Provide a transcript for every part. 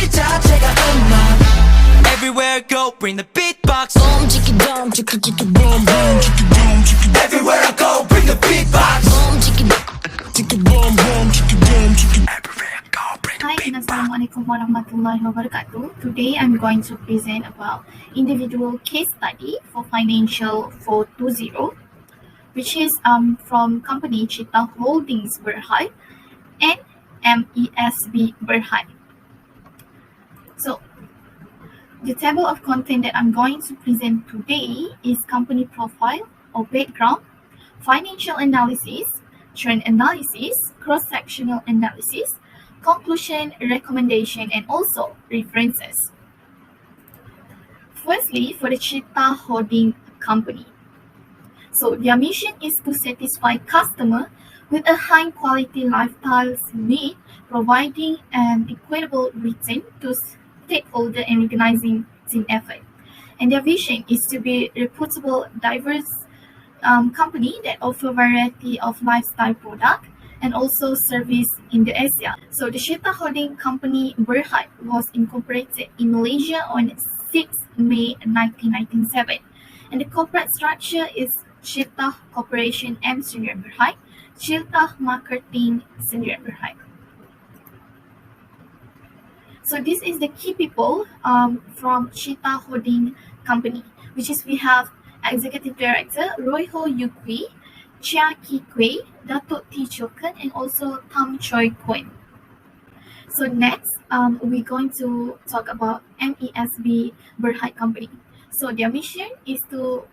CHEETAH 제가 Everywhere I go, bring the beatbox. Boom, chicka dum, chicka chicka boom, boom, chicka dum, chicka. Everywhere I go, bring the beatbox. Boom, chicka chicka boom, boom, chicka dum, chicka. Everywhere I go, bring the Hi and beatbox. Assalamualaikum warahmatullahi wabarakatuh. Today I'm going to present about individual case study for financial 420, which is from company CHEETAH Holdings BERHAD and MESB BERHAD. So the table of content that I'm going to present today is company profile or background, financial analysis, trend analysis, cross-sectional analysis, conclusion, recommendation, and also references. Firstly, for the CHEETAH Holding Company. So their mission is to satisfy customer with a high quality lifestyle need, providing an equitable return to stakeholder and recognizing team effort. And their vision is to be a reputable, diverse company that offer variety of lifestyle product and also service in the Asia. So the CHEETAH Holding Company BERHAD was incorporated in Malaysia on 6 May 1997. And the corporate structure is CHEETAH Corporation M Sdn BERHAD, CHEETAH Marketing Sdn BERHAD. So this is the key people from CHEETAH Holding Company, which is we have Executive Director Roy Ho Yu Kui, Chia Ki Kui, Datuk T Chokan, and also Tam Choi Kuen. So next, we're going to talk about MESB BERHAD Company. So their mission is to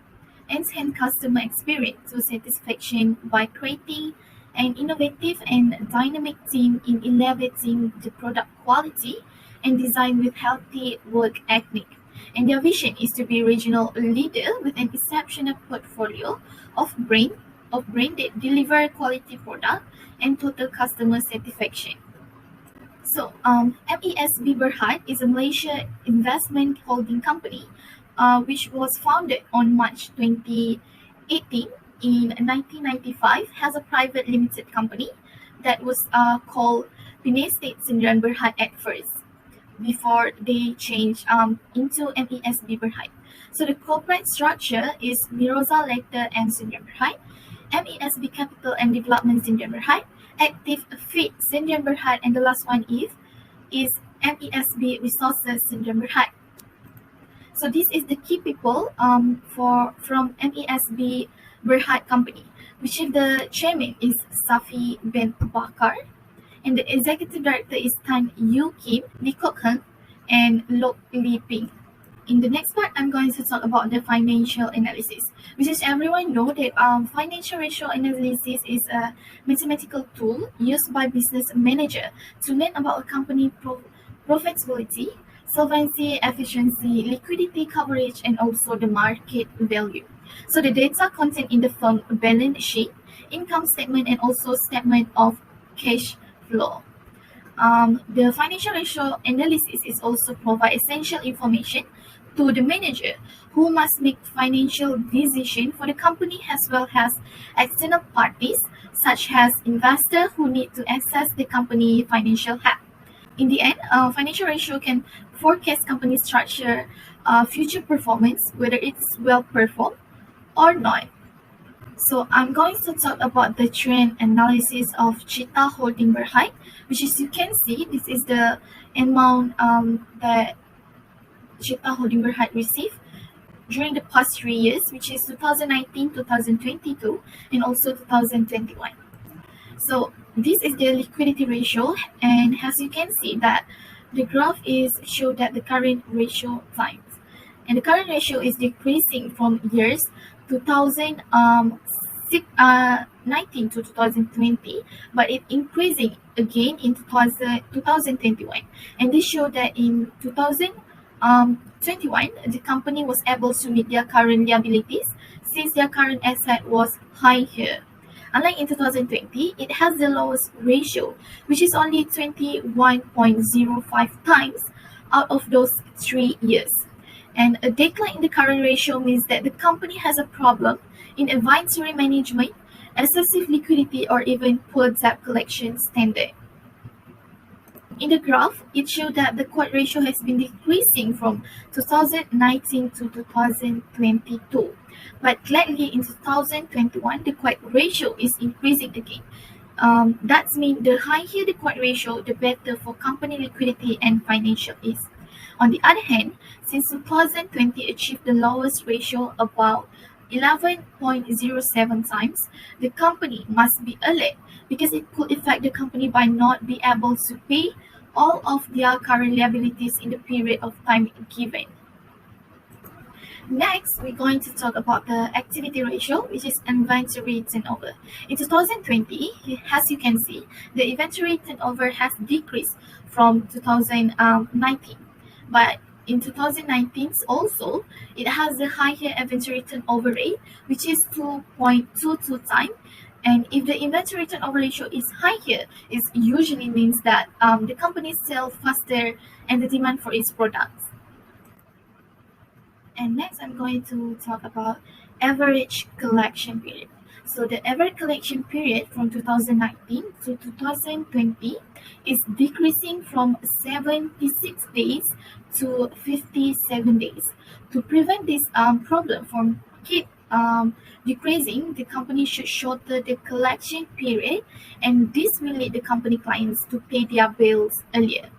enhance customer experience to satisfaction by creating an innovative and dynamic team in elevating the product quality and design with healthy work ethic. And their vision is to be regional leader with an exceptional portfolio of brand that deliver quality product and total customer satisfaction. So MESB BERHAD is a Malaysia investment holding company which was founded on March 2018 in 1995, has a private limited company that was called Estate Sdn BERHAD at first, before they changed into MESB BERHAD. So the corporate structure is Miroza Letter and Sdn BERHAD, MESB Capital and Development Sdn BERHAD, Active Fit Sdn BERHAD, and the last one is MESB Resources Sdn BERHAD. So this is the key people from MESB BERHAD Company, which is the chairman is Safi bin Bakar, and the executive director is Tan Yu Kim, Lee Kok Heng, and Lok Li Ping. In the next part, I'm going to talk about the financial analysis, which is everyone know that financial ratio analysis is a mathematical tool used by business manager to learn about a company profitability, solvency, efficiency, liquidity coverage, and also the market value. So the data contained in the firm balance sheet, income statement, and also statement of cash flow. The financial ratio analysis is also provide essential information to the manager who must make financial decision for the company as well as external parties such as investors who need to access the company financial health. In the end, financial ratio can forecast company structure, future performance, whether it's well performed or not. So I'm going to talk about the trend analysis of CHEETAH Holding BERHAD, which is you can see this is the amount that CHEETAH Holding BERHAD received during the past 3 years, which is 2019, 2022, and also 2021. So this is the liquidity ratio, and as you can see that the graph is show that the current ratio times, and the current ratio is decreasing from years 2019 to 2020, but it increasing again in 2021. And this show that in 2021 the company was able to meet their current liabilities since their current asset was higher. Unlike in 2020, it has the lowest ratio, which is only 21.05 times out of those 3 years. And a decline in the current ratio means that the company has a problem in inventory management, excessive liquidity, or even poor debt collection standard. In the graph, it showed that the quote ratio has been decreasing from 2019 to 2022. But gladly in 2021, the quote ratio is increasing again. That means the higher the quote ratio, the better for company liquidity and financial is. On the other hand, since 2020 achieved the lowest ratio, about 11.07 times, the company must be alert because it could affect the company by not being able to pay all of their current liabilities in the period of time given. Next, we're going to talk about the activity ratio, which is inventory turnover. In 2020, as you can see, the inventory turnover has decreased from 2019. But in 2019 also, it has a higher inventory turnover rate, which is 2.22 times. And if the inventory turnover ratio is higher, it usually means that the company sells faster and the demand for its products. And next, I'm going to talk about average collection period. So the average collection period from 2019 to 2020 is decreasing from 76 days to 57 days. To prevent this problem from keep decreasing, the company should shorten the collection period, and this will lead the company clients to pay their bills earlier.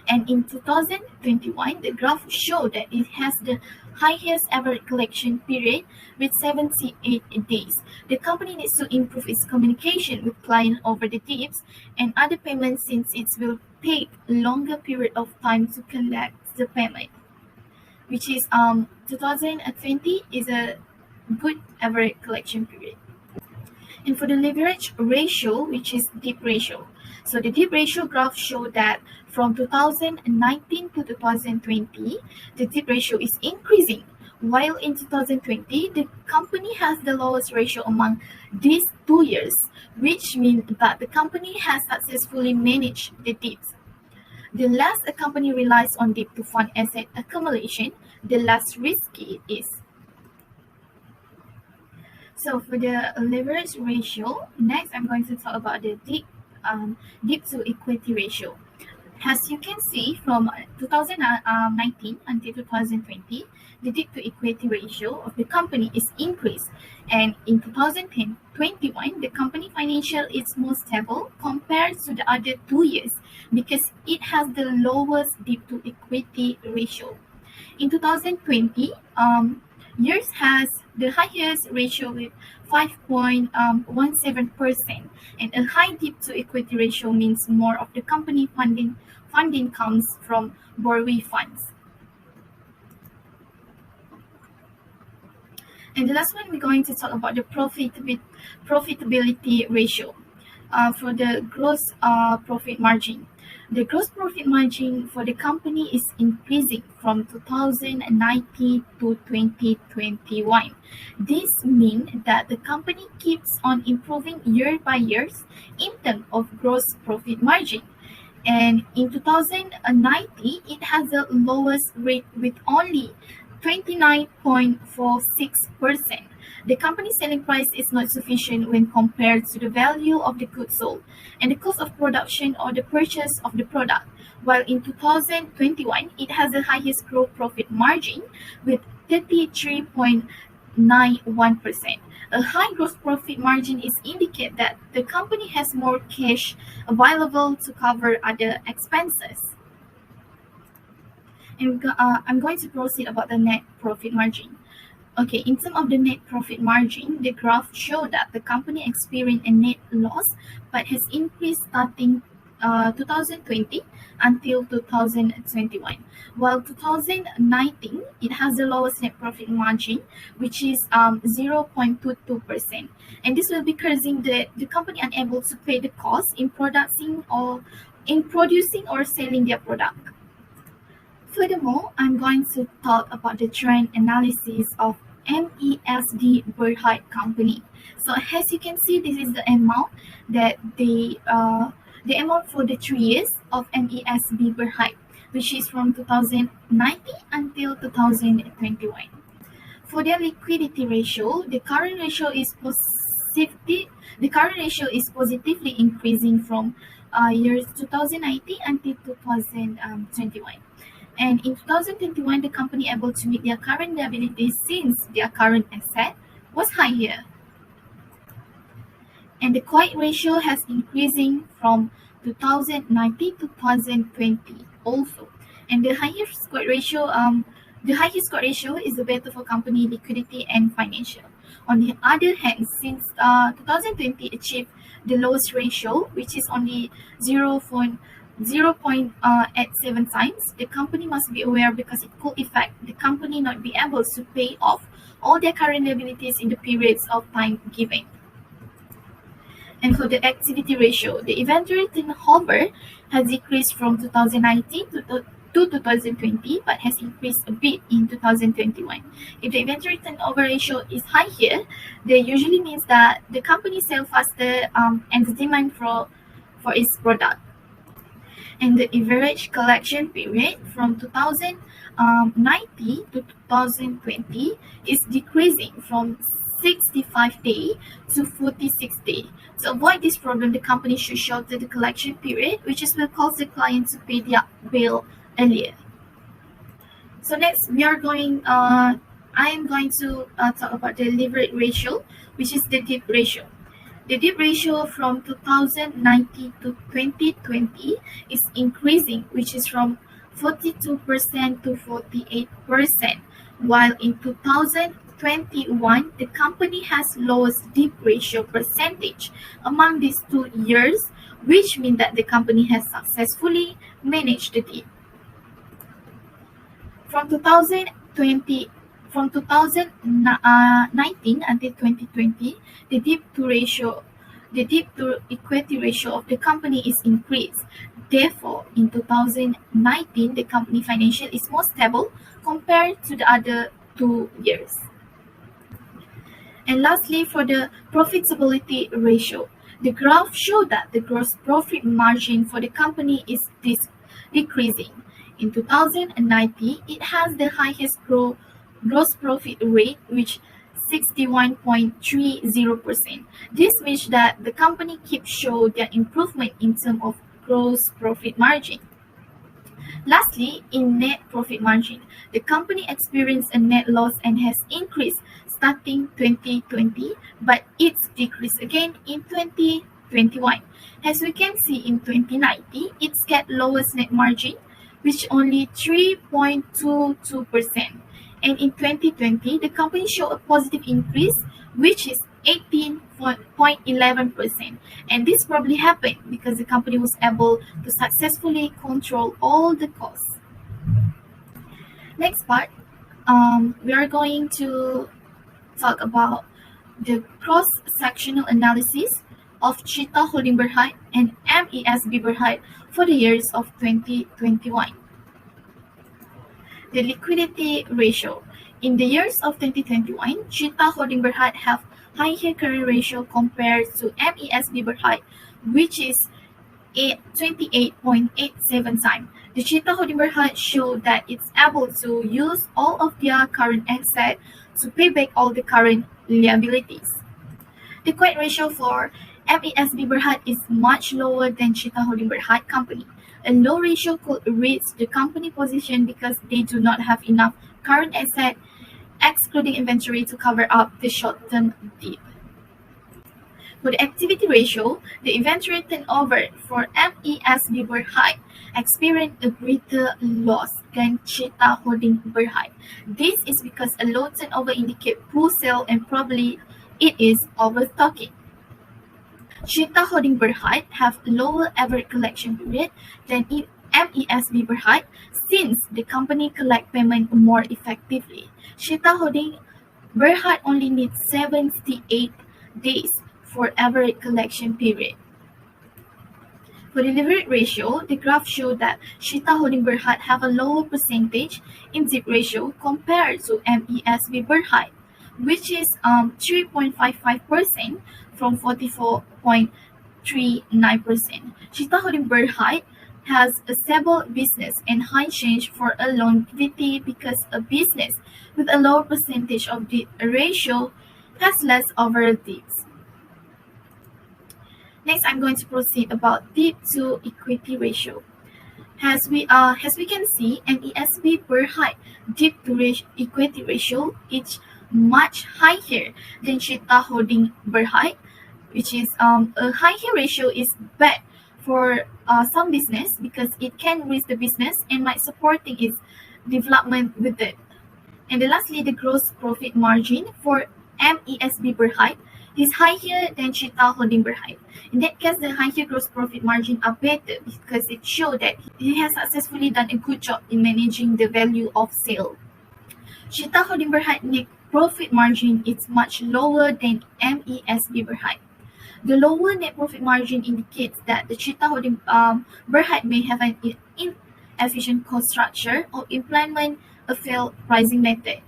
And in 2021, the graph showed that it has the highest ever collection period with 78 days. The company needs to improve its communication with client over the tips and other payments since it will take longer period of time to collect the payment, which is 2020 is a good average collection period. And for the leverage ratio, which is dip ratio. So the dip ratio graph showed that from 2019 to 2020, the dip ratio is increasing, while in 2020, the company has the lowest ratio among these 2 years, which means that the company has successfully managed the dips. The less a company relies on dip to fund asset accumulation, the less risky it is. So for the leverage ratio, next I'm going to talk about the debt to equity ratio. As you can see from 2019 until 2020, the debt to equity ratio of the company is increased, and in 2021, the company financial is more stable compared to the other 2 years because it has the lowest debt to equity ratio. In 2020, yours has the highest ratio with 5.17%, and a high debt to equity ratio means more of the company funding comes from borrowing funds. And the last one, we're going to talk about the profitability ratio for the gross profit margin. The gross profit margin for the company is increasing from 2019 to 2021. This means that the company keeps on improving year by year in terms of gross profit margin. And in 2019, it has the lowest rate with only 29.46%. The company's selling price is not sufficient when compared to the value of the goods sold and the cost of production or the purchase of the product, while in 2021, it has the highest gross profit margin with 33.91%. A high gross profit margin is indicate that the company has more cash available to cover other expenses. And I'm going to proceed about the net profit margin. Okay, in terms of the net profit margin, the graph showed that the company experienced a net loss but has increased starting 2020 until 2021. While 2019, it has the lowest net profit margin, which is 0.22%. And this will be causing the company unable to pay the cost in producing or selling their product. Furthermore, I'm going to talk about the trend analysis of MESB BERHAD company. So as you can see, this is the amount that the amount for the 3 years of MESB BERHAD, which is from 2019 until 2021. For their liquidity ratio, the current ratio is positively increasing from years 2019 until 2021. And in 2021, the company able to meet their current liabilities since their current asset was higher. And the quiet ratio has increasing from 2019 to 2020 also. And the highest quiet ratio is the better for company liquidity and financial. On the other hand, since 2020 achieved the lowest ratio, which is only 0.87 times, the company must be aware because it could affect the company not be able to pay off all their current liabilities in the periods of time given. And for the activity ratio, the inventory turnover has decreased from 2019 to 2020 but has increased a bit in 2021. If the inventory turnover ratio is higher, that usually means that the company sells faster and the demand for its product. And the average collection period from 2019 to 2020 is decreasing from 65 days to 46 days. To avoid this problem, the company should shorten the collection period, which will cause the client to pay their bill earlier. So next, I am going to talk about the leverage ratio, which is the debt ratio. The debt ratio from 2019 to 2020 is increasing, which is from 42% to 48%, while in 2021, the company has lowest debt ratio percentage among these 2 years, which means that the company has successfully managed the debt. From 2019 until 2020, the debt to equity ratio of the company is increased. Therefore, in 2019, the company financial is more stable compared to the other 2 years. And lastly, for the profitability ratio, the graph shows that the gross profit margin for the company is decreasing. In 2019, it has the highest gross profit rate, which 61.30%. This means that the company keeps showing their improvement in terms of gross profit margin. Lastly, in net profit margin, the company experienced a net loss and has increased starting 2020, but it's decreased again in 2021. As we can see in 2019, it's got lowest net margin, which only 3.22%. And in 2020, the company showed a positive increase, which is 18.11%. And this probably happened because the company was able to successfully control all the costs. Next part, we are going to talk about the cross-sectional analysis of CHEETAH Holding BERHAD and MESB BERHAD for the years of 2021. The liquidity ratio. In the years of 2021, CHEETAH Holding BERHAD have higher current ratio compared to MESB BERHAD, which is 28.87 times. The CHEETAH Holding BERHAD showed that it's able to use all of their current assets to pay back all the current liabilities. The quiet ratio for MESB BERHAD is much lower than CHEETAH Holding BERHAD company. A low ratio could reach the company position because they do not have enough current asset, excluding inventory, to cover up the short-term debt. For the activity ratio, the inventory turnover for MESB BERHAD experienced a greater loss than CHEETAH Holding BERHAD. This is because a low turnover indicates poor sale and probably it is overstocking. CHEETAH Holding BERHAD have lower average collection period than MESB BERHAD since the company collect payment more effectively. CHEETAH Holding BERHAD only needs 78 days for average collection period. For the leverage ratio, the graph showed that CHEETAH Holding BERHAD have a lower percentage in debt ratio compared to MESB BERHAD, which is 3.55% from 44.39%. CHEETAH Holding BERHAD has a stable business and high change for a longevity because a business with a lower percentage of debt ratio has less overall debts. Next, I'm going to proceed about debt to equity ratio. As we can see, MESB BERHAD debt to equity ratio is much higher than CHEETAH Holding BERHAD, which is a higher ratio is bad for some business because it can risk the business and might supporting its development with it. And then lastly, the gross profit margin for MESB BERHAD is higher than CHEETAH Holding BERHAD. In that case, the higher gross profit margin are better because it shows that he has successfully done a good job in managing the value of sale. CHEETAH Holding BERHAD net profit margin is much lower than MESB BERHAD. The lower net profit margin indicates that the CHEETAH Holding BERHAD may have an inefficient cost structure or implement a failed pricing method.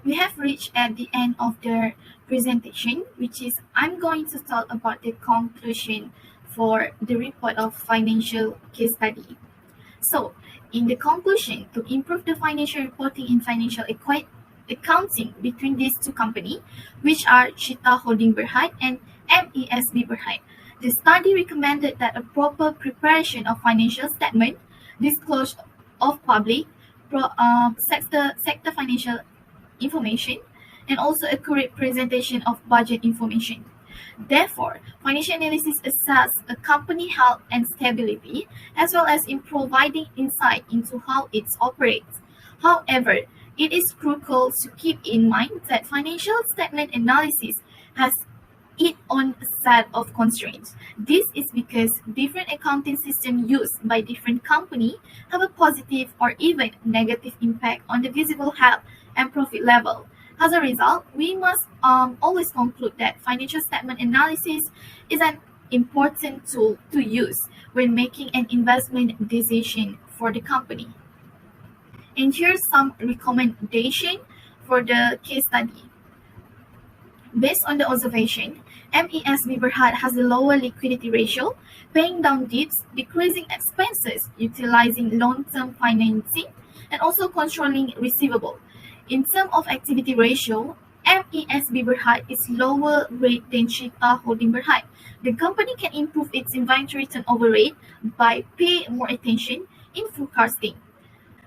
We have reached at the end of the presentation, which is I'm going to talk about the conclusion for the report of financial case study. So, in the conclusion, to improve the financial reporting and financial accounting between these two companies, which are CHEETAH Holding BERHAD and MESB BERHAD, the study recommended that a proper preparation of financial statement, disclosure of public sector financial information, and also accurate presentation of budget information. Therefore, financial analysis assesses a company health and stability, as well as in providing insight into how it operates. However, it is crucial to keep in mind that financial statement analysis has its own set of constraints. This is because different accounting systems used by different companies have a positive or even negative impact on the visible health and profit level. As a result, we must always conclude that financial statement analysis is an important tool to use when making an investment decision for the company. And here's some recommendation for the case study. Based on the observation, MESB BERHAD has a lower liquidity ratio, paying down debts, decreasing expenses, utilizing long-term financing, and also controlling receivable. In terms of activity ratio, MESB BERHAD is lower rate than CHEETAH Holding BERHAD. The company can improve its inventory turnover rate by paying more attention in forecasting.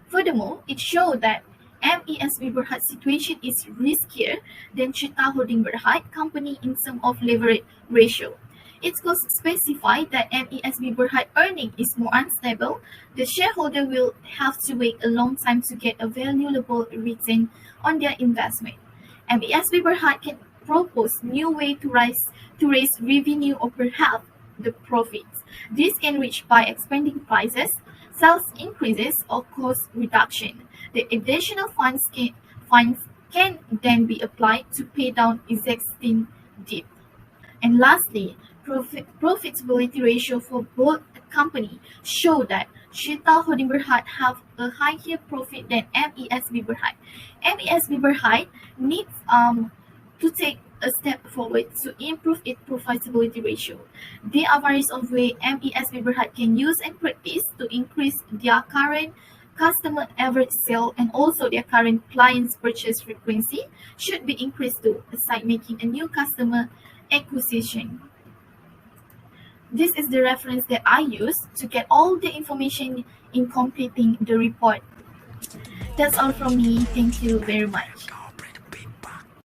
Furthermore, it showed that MESB BERHAD situation is riskier than CHEETAH Holding BERHAD company in terms of leverage ratio. It could specify that MESB BERHAD earning is more unstable. The shareholder will have to wait a long time to get a valuable return on their investment. MESB BERHAD can propose new way to raise revenue or perhaps the profits. This can reach by expanding prices, sales increases, or cost reduction. The additional funds can then be applied to pay down existing debt. And lastly, profitability ratio for both companies show that CHEETAH Holding BERHAD have a higher profit than MESB BERHAD. MESB BERHAD needs to take a step forward to improve its profitability ratio. There are various of ways MESB BERHAD can use and practice to increase their current customer average sale and also their current clients purchase frequency should be increased to aside making a new customer acquisition. This is the reference that I use to get all the information in completing the report. That's all from me. Thank you very much.